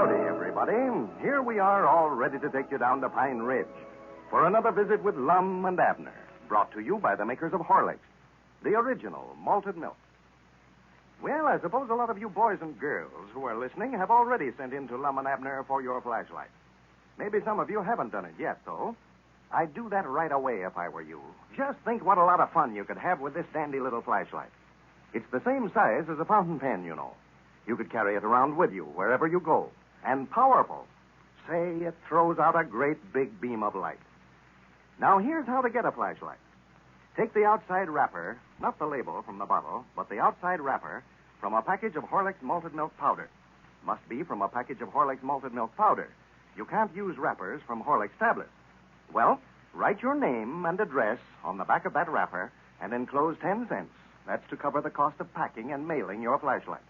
Howdy, everybody. Here we are, all ready to take you down to Pine Ridge for another visit with Lum and Abner, brought to you by the makers of Horlicks, the original malted milk. Well, I suppose a lot of you boys and girls who are listening have already sent in to Lum and Abner for your flashlight. Maybe some of you haven't done it yet, though. I'd do that right away if I were you. Just think what a lot of fun you could have with this dandy little flashlight. It's the same size as a fountain pen, you know. You could carry it around with you wherever you go. And powerful. Say, it throws out a great big beam of light. Now, here's how to get a flashlight. Take the outside wrapper, not the label from the bottle, but the outside wrapper from a package of Horlicks malted milk powder. Must be from a package of Horlicks malted milk powder. You can't use wrappers from Horlicks tablets. Well, write your name and address on the back of that wrapper and enclose 10 cents. That's to cover the cost of packing and mailing your flashlight.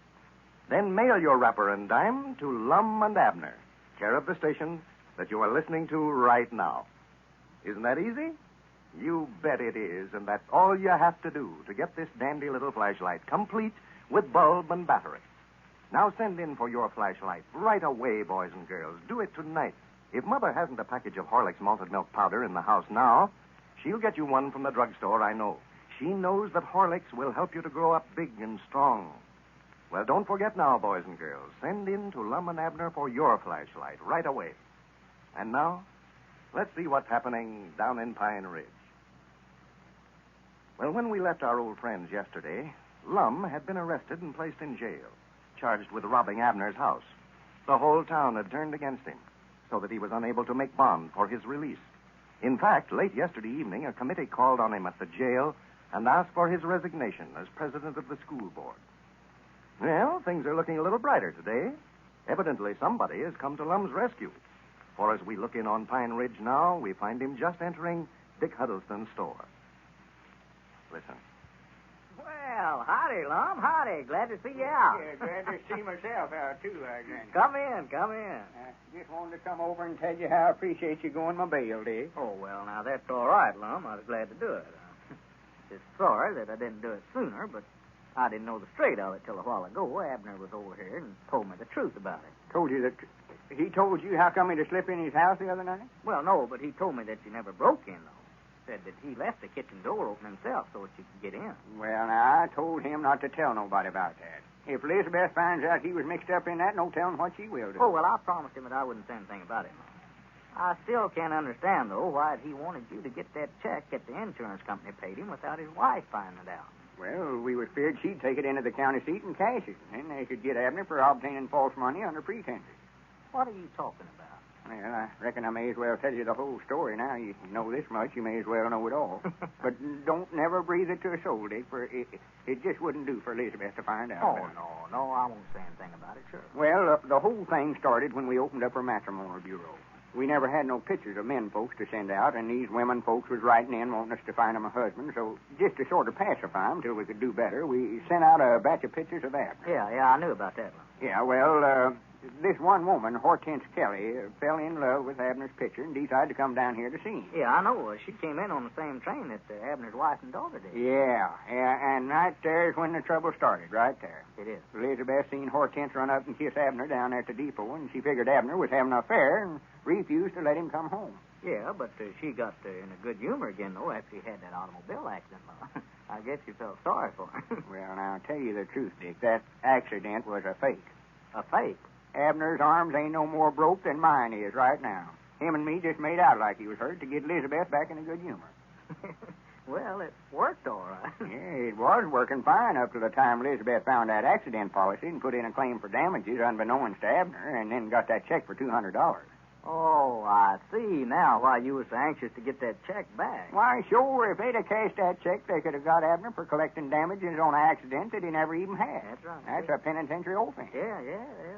Then mail your wrapper and dime to Lum and Abner, care of the station that you are listening to right now. Isn't that easy? You bet it is, and that's all you have to do to get this dandy little flashlight complete with bulb and battery. Now send in for your flashlight right away, boys and girls. Do it tonight. If Mother hasn't a package of Horlicks malted milk powder in the house now, she'll get you one from the drugstore, I know. She knows that Horlicks will help you to grow up big and strong. Well, don't forget now, boys and girls. Send in to Lum and Abner for your flashlight right away. And now, let's see what's happening down in Pine Ridge. Well, when we left our old friends yesterday, Lum had been arrested and placed in jail, charged with robbing Abner's house. The whole town had turned against him, so that he was unable to make bond for his release. In fact, late yesterday evening, a committee called on him at the jail and asked for his resignation as president of the school board. Well, things are looking a little brighter today. Evidently, somebody has come to Lum's rescue. For as we look in on Pine Ridge now, we find him just entering Dick Huddleston's store. Listen. Well, howdy, Lum. Howdy. Glad to see you out. Yeah, glad to see myself out, too, Granny. Come in, come in. Just wanted to come over and tell you how I appreciate you going my bail, Dick. Oh, well, now, that's all right, Lum. I was glad to do it. Just sorry that I didn't do it sooner, but I didn't know the straight of it till a while ago. Abner was over here and told me the truth about it. Told you that... He told you how come he to slip in his house the other night? Well, no, but he told me that you never broke in, though. Said that he left the kitchen door open himself so that you could get in. Well, now, I told him not to tell nobody about that. If Elizabeth finds out he was mixed up in that, no telling what she will do. Oh, well, I promised him that I wouldn't say anything about it, Lum. I still can't understand, though, why he wanted you to get that check that the insurance company paid him without his wife finding it out. Well, we was feared she'd take it into the county seat and cash it, and then they could get Abner for obtaining false money under pretenses. What are you talking about? Well, I reckon I may as well tell you the whole story now. You know this much, you may as well know it all. But don't never breathe it to a soul, Dick, for it just wouldn't do for Elizabeth to find out. Oh, no, I won't say anything about it, sure. Well, the whole thing started when we opened up our matrimonial bureau. We never had no pictures of men folks to send out, and these women folks was writing in wanting us to find them a husband, so just to sort of pacify them till we could do better, we sent out a batch of pictures of Abner. Yeah, I knew about that one. Yeah, well, this one woman, Hortense Kelly, fell in love with Abner's picture and decided to come down here to see him. Yeah, I know. She came in on the same train that Abner's wife and daughter did. Yeah, and right there's when the trouble started, right there. It is. Elizabeth seen Hortense run up and kiss Abner down at the depot, and she figured Abner was having an affair and refused to let him come home. Yeah, but she got in a good humor again, though, after he had that automobile accident. I guess you felt sorry for her. Well, now, I'll tell you the truth, Dick. That accident was a fake. A fake? Abner's arms ain't no more broke than mine is right now. Him and me just made out like he was hurt to get Elizabeth back in a good humor. Well, it worked all right. Yeah, it was working fine up to the time Elizabeth found that accident policy and put in a claim for damages unbeknownst to Abner and then got that check for $200. Oh, I see now why you were so anxious to get that check back. Why, sure, if they'd have cashed that check, they could have got Abner for collecting damages on an accident that he never even had. That's right. That's a penitentiary offense. Yeah.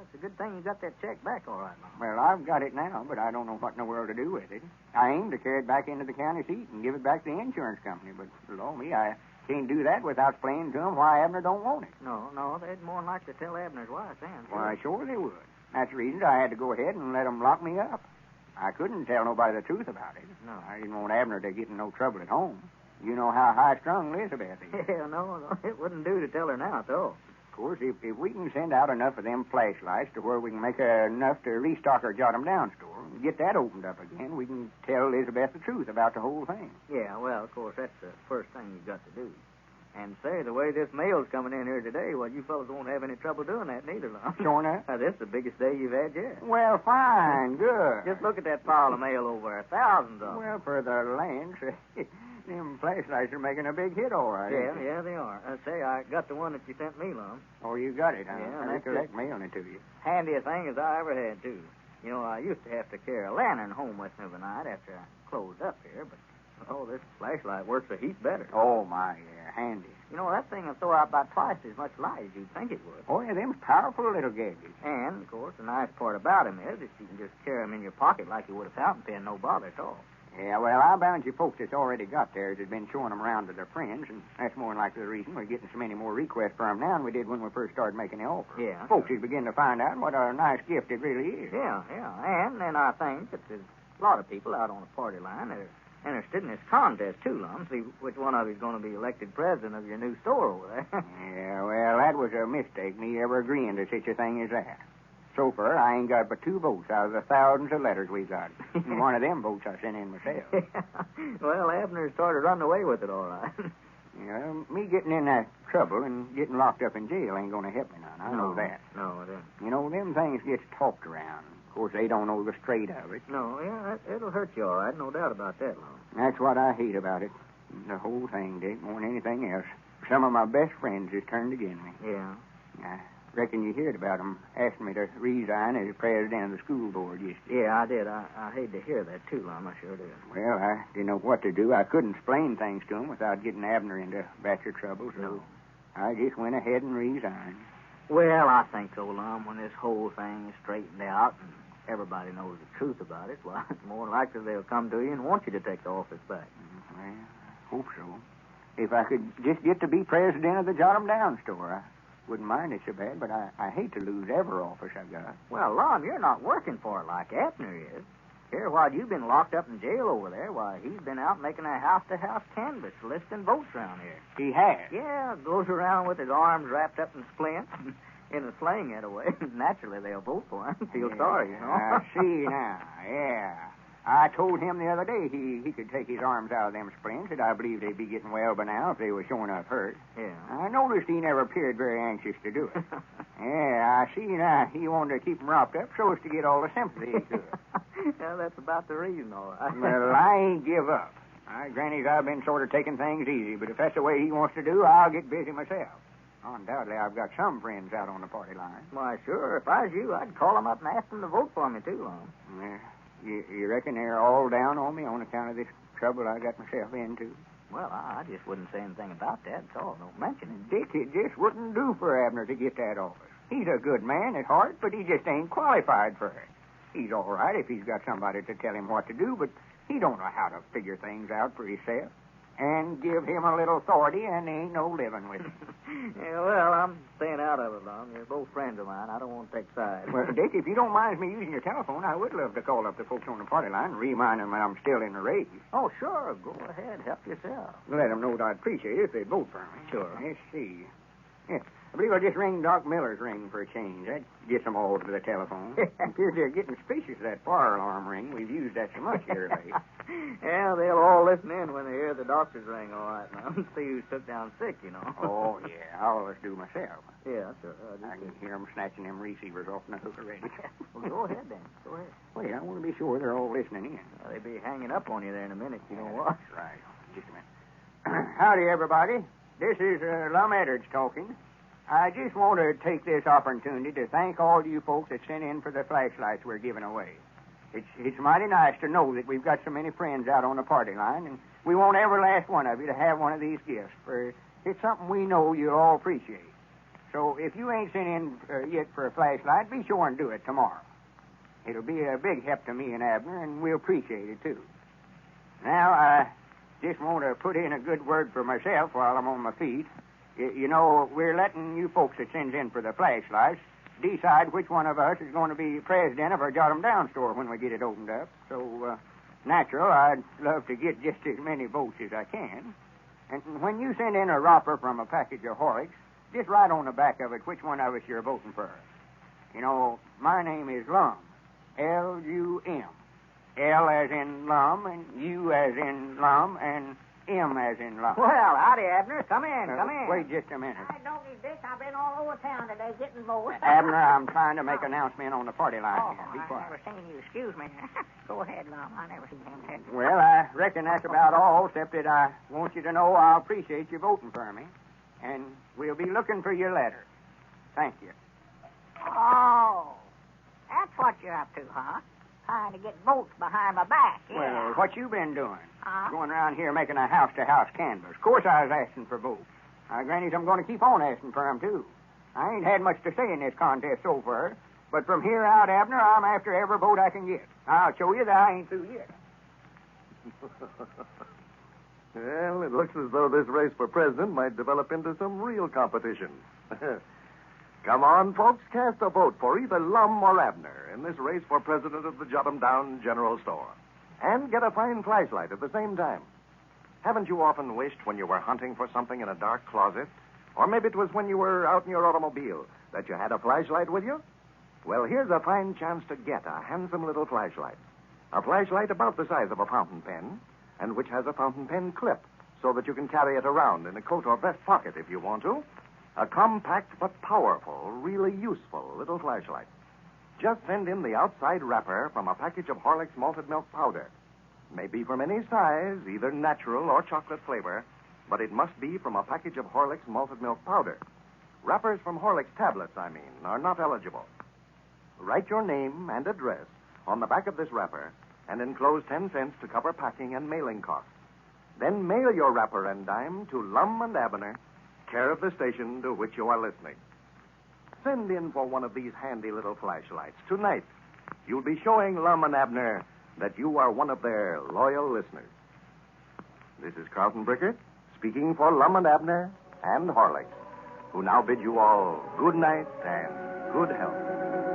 It's a good thing you got that check back all right, Mom. Well, I've got it now, but I don't know what in the world to do with it. I aim to carry it back into the county seat and give it back to the insurance company, but, Lord me, I can't do that without explaining to them why Abner don't want it. No, they'd more like to tell Abner's wife then. Why, sure they would. That's the reason I had to go ahead and let them lock me up. I couldn't tell nobody the truth about it. No. I didn't want Abner to get in no trouble at home. You know how high-strung Elizabeth is. Yeah, no, it wouldn't do to tell her now, though. Of course, if we can send out enough of them flashlights to where we can make enough to restock our Jot 'em Down store and get that opened up again, we can tell Elizabeth the truth about the whole thing. Yeah, well, of course, that's the first thing you've got to do. And say, the way this mail's coming in here today, well, you fellas won't have any trouble doing that neither, Lum. Sure enough. Now, this is the biggest day you've had yet. Well, fine, good. Just look at that pile of mail over there, thousands of them. Well, for the lands, them flashlights are making a big hit, all right. Yeah, they are. Say, I got the one that you sent me, Lum. Oh, you got it, huh? Yeah, I recollect mailing it to you. Handiest thing as I ever had, too. You know, I used to have to carry a lantern home with me overnight after I closed up here, but, oh, this flashlight works a heap better. Oh, my, yeah, handy. You know, that thing will throw out about twice as much light as you'd think it would. Oh, yeah, them's powerful little gadgets. And, of course, the nice part about him is that you can just carry him in your pocket like you would a fountain pen, no bother at all. Yeah, well, I bound you folks that's already got theirs has been showing them around to their friends, and that's more than likely the reason we're getting so many more requests for them now than we did when we first started making the offer. Yeah. Folks is beginning to find out what a nice gift it really is. Yeah. And then I think that there's a lot of people out on the party line that are interested in this contest, too, Lum. See which one of you is going to be elected president of your new store over there. Yeah, well, that was a mistake, me ever agreeing to such a thing as that. So far, I ain't got but 2 votes out of the thousands of letters we got. And one of them votes I sent in myself. Well, Abner started running away with it, all right. Yeah, me getting in that trouble and getting locked up in jail ain't going to help me none. I know that. No, it isn't. You know, them things gets talked around. Of course, they don't know the straight of it. No, yeah, it'll hurt you, all right. No doubt about that, Lum. That's what I hate about it. The whole thing, Dick, more than anything else. Some of my best friends has turned against me. Yeah. I reckon you heard about them asking me to resign as president of the school board yesterday. Yeah, I did. I hate to hear that, too, Lum. I sure did. Well, I didn't know what to do. I couldn't explain things to them without getting Abner into a batch of trouble, so No. I just went ahead and resigned. Well, I think so, Lum. When this whole thing is straightened out and everybody knows the truth about it, well, it's more likely they'll come to you and want you to take the office back. Well, I hope so. If I could just get to be president of the Jot 'em Down store, I wouldn't mind it so bad, but I hate to lose every office I got. Well, Lum, you're not working for it like Abner is. Here, while you've been locked up in jail over there, why, he's been out making a house-to-house canvass soliciting votes around here. He has? Yeah, goes around with his arms wrapped up in splints in a sling that way. Naturally, they'll vote for him. Feel sorry, you know. I see now, yeah. I told him the other day he could take his arms out of them splints, and I believe they'd be getting well by now if they were showing up hurt. Yeah. I noticed he never appeared very anxious to do it. Yeah, I see now he wanted to keep them wrapped up so as to get all the sympathy he could. Yeah, that's about the reason, all right. Well, I ain't give up. Granny's I've been sort of taking things easy, but if that's the way he wants to do, I'll get busy myself. Undoubtedly, I've got some friends out on the party line. Why, sure. If I was you, I'd call them up and ask them to vote for me, too, Lum. Yeah. You reckon they're all down on me on account of this trouble I got myself into? Well, I just wouldn't say anything about that at all. Don't mention it. Dick, it just wouldn't do for Abner to get that office. He's a good man at heart, but he just ain't qualified for it. He's all right if he's got somebody to tell him what to do, but he don't know how to figure things out for himself. And give him a little authority, and there ain't no living with him. Yeah, well, I'm staying out of it, Lum. You're both friends of mine. I don't want to take sides. Well, Dick, if you don't mind me using your telephone, I would love to call up the folks on the party line and remind them that I'm still in the race. Oh, sure. Go ahead. Help yourself. Let them know that I'd appreciate it if they'd vote for me. Sure. Let's see. Yeah, I believe I'll just ring Doc Miller's ring for a change. That gets them all to the telephone. Appears they're getting suspicious of that fire alarm ring. We've used that so much here lately. Yeah, they'll all listen in when they hear the doctor's ring, all right, Lum. See who's took down sick, you know. Oh, yeah. I always do myself. Yeah, sure. I can hear them snatching them receivers off the hook already. Well, go ahead, then. Go ahead. Well, I want to be sure they're all listening in. They'll be hanging up on you there in a minute, you know what? That's right. Just a minute. Howdy, everybody. This is Lum Edwards talking. I just want to take this opportunity to thank all you folks that sent in for the flashlights we're giving away. It's mighty nice to know that we've got so many friends out on the party line, and we want every last one of you to have one of these gifts, for it's something we know you'll all appreciate. So if you ain't sent in yet for a flashlight, be sure and do it tomorrow. It'll be a big help to me and Abner, and we'll appreciate it, too. Now, I just want to put in a good word for myself while I'm on my feet. You know, we're letting you folks that sends in for the flashlights decide which one of us is going to be president of our Jot 'em Down store when we get it opened up. So, natural, I'd love to get just as many votes as I can. And when you send in a wrapper from a package of Horlicks, just write on the back of it which one of us you're voting for. You know, my name is Lum. L-U-M. L as in Lum, and U as in Lum, and M as in Lum. Well, howdy, Abner. Come in, come in. Wait just a minute. Hi, Doggy Dick. I've been all over town today getting votes. Abner, I'm trying to make an announcement on the party line Oh, here. Be I quiet. never seen you. Excuse me. Go ahead, Lum. I never seen him head. Well, I reckon that's about all, except that I want you to know I appreciate you voting for me. And we'll be looking for your letter. Thank you. Oh, that's what you're up to, huh? Trying to get votes behind my back. Yeah. Well, what you been doing? Huh? Going around here making a house-to-house canvass. Of course I was asking for votes. Granny's I'm going to keep on asking for them, too. I ain't had much to say in this contest so far, but from here out, Abner, I'm after every vote I can get. I'll show you that I ain't through yet. Well, it looks as though this race for president might develop into some real competition. Come on, folks, cast a vote for either Lum or Abner in this race for president of the Jot 'em Down General Store. And get a fine flashlight at the same time. Haven't you often wished when you were hunting for something in a dark closet, or maybe it was when you were out in your automobile, that you had a flashlight with you? Well, here's a fine chance to get a handsome little flashlight. A flashlight about the size of a fountain pen, and which has a fountain pen clip, so that you can carry it around in a coat or vest pocket if you want to. A compact but powerful, really useful little flashlight. Just send in the outside wrapper from a package of Horlick's malted milk powder. May be from any size, either natural or chocolate flavor, but it must be from a package of Horlick's malted milk powder. Wrappers from Horlick's tablets, are not eligible. Write your name and address on the back of this wrapper and enclose 10 cents to cover packing and mailing costs. Then mail your wrapper and dime to Lum and Abner, care of the station to which you are listening. Send in for one of these handy little flashlights tonight. You'll be showing Lum and Abner that you are one of their loyal listeners. This is Carlton Brickert, speaking for Lum and Abner and Horlick, who now bid you all good night and good health.